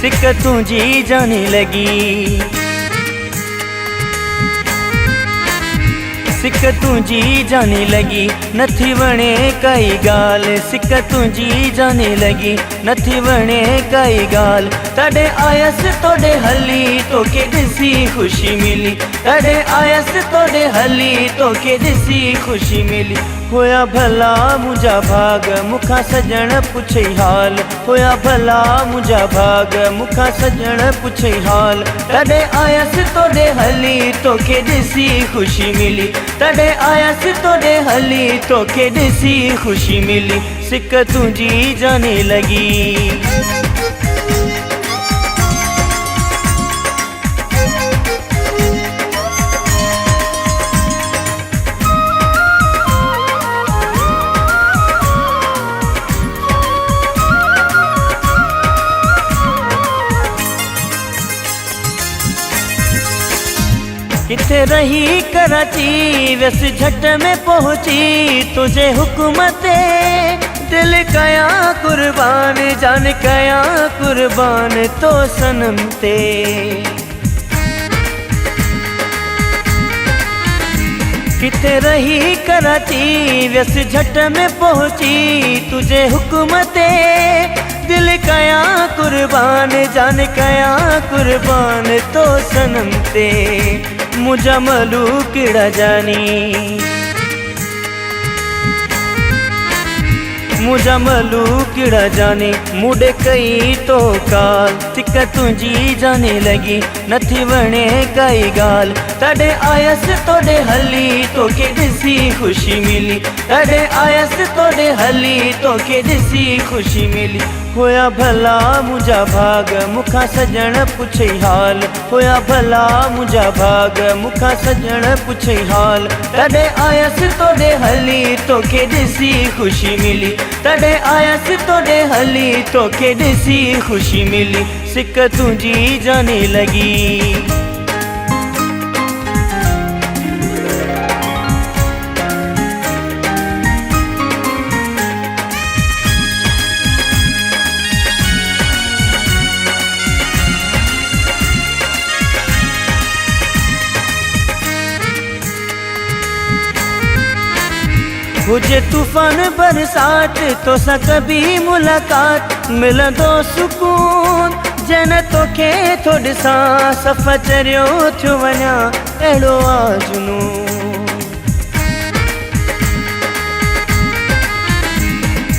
सिक तुझी जाने लगी। सिक तुझी जाने लगी नथी वणे काई गाल। सिक तुझी जाने लगी नथी वणे काई गाल। तड़े आयस तोड़े हली तोके दिसी खुशी मिली। तड़े आयस तोड़े हली तोके दिसी खुशी मिली। होया भला मुझा भाग मुखा सजण पुछे हाल। होया भला मुझा भाग मुखा सजण पुछे हाल। तड़े आयस तोड़े हली तोके दिसी खुशी मिली। तड़े आयस तोड़े हली तोके दिसी खुशी मिली। सिक तुझी जाने लगी। किथे रही कराची वस झट में पहुंची। तुझे हुकूमते दिल कया कुर्बान जान कया कुर्बान तो सनम ते। किथे रही कराची वस झट में पहुंची। तुझे हुकूमते दिल कया कुर्बान जान कया कुर्बान तो सनम ते। मुझा मलू किड़ा जानी मुझा मलू किड़ा जाने मुड़े कई तो काल। सिक तुझी जाने लगी नथी वणे काई गाल। तड़े आयस तोड़े हली तोके दिसी खुशी मिली। तड़े आयस तोड़े हली तोके दिसी खुशी मिली। होया भला मुझा भाग मुखा सजण पुछे हाल। होया भला मुझा भाग मुखा सजण पुछे हाल। तड़े आयस तोड़े हली तोके दिसी खुशी मिली। तड़े आयस तोड़े हली तोके दिसी खुशी मिली। सिक तुझी जाने लगी। हुजे तूफान बरसात तो सा कभी मुलाकात मिला दो सुकून। जन तोखे थोड़ी सा सफ़ा चरियो थियो वञा अहिड़ो आ जुनून।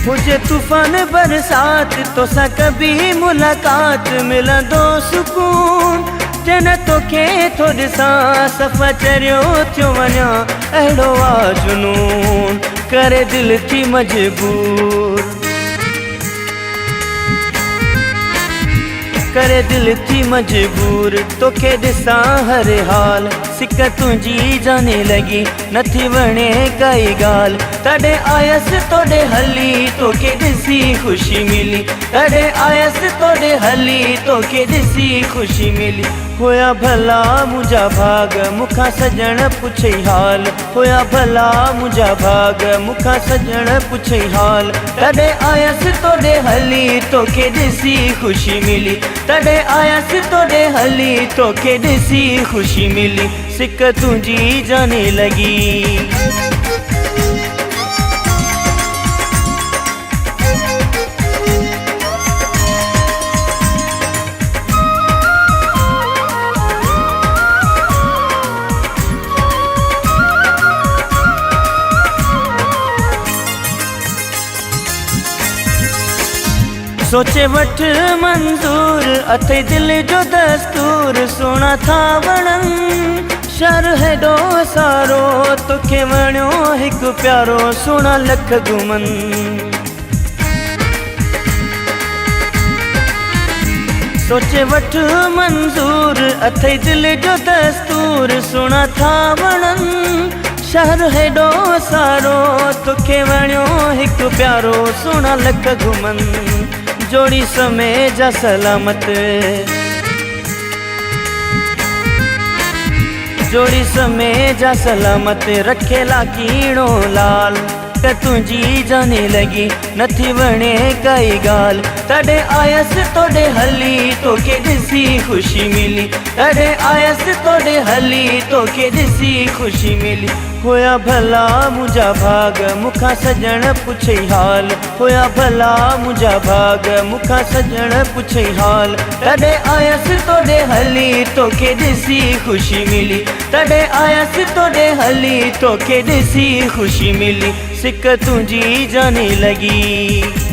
हुजे तूफान बरसात तो सा कभी मुलाकात मिला दो सुकून। जन तोखे थोड़ी सा सफ़ा चरियो थियो वञा अहिड़ो आ जुनून। करे दिल थी मजबूर करे दिल थी मजबूर तोखे ॾिसां हर हाल। सिक तुझी जाने लगी नथी वणे काई गाल। तड़े आयस तोड़े हली तोखे दिसी खुशी मिली। तड़े आयस तोड़े हली तोखे दिसी खुशी मिली। होया भला मुझा भाग मुखा सजण पुछे हाल। होया भला मुझा भाग मुखा सजण पुछे हाल। तड़े आयस तोड़े हली तोखे दिसी खुशी मिली। तड़े आयस तोड़े हली तोखे दिसी खुशी मिली। सिक तुझी जाने लगी। सोचे वठ मंजूर अथे दिल जो दस्तूर। सोना था वणन शहर हेॾो सारो तोखे वणियो हिकु प्यारो सोना लख घुमन। सोचे वठ मंजूर अथे दिल जो दस्तूर। सोना था वणन शहर हेॾो सारो तोखे वणियो हिकु प्यारो सोना लख घुमन। जोड़ी समय जा सलामत जोड़ी समय जा सलामत रखेला कीणो लाल। सिक तुझी जाने लगी नथी वणे काई गाल तॾे आयस तोड़े हली तोखे ॾिसी खुशी मिली तॾे आयस तोड़े हली तोखे ॾिसी खुशी मिली होया भला मुझा भाग मुखा सजण पुछई हाल होया भला मुझा भाग मुखा सजण पुछई हाल तॾे आयस तोड़े हली तोखे ॾिसी खुशी मिली तॾे आयस तोड़े हली तोखे ॾिसी खुशी मिली सिक तुझी जाने लगी।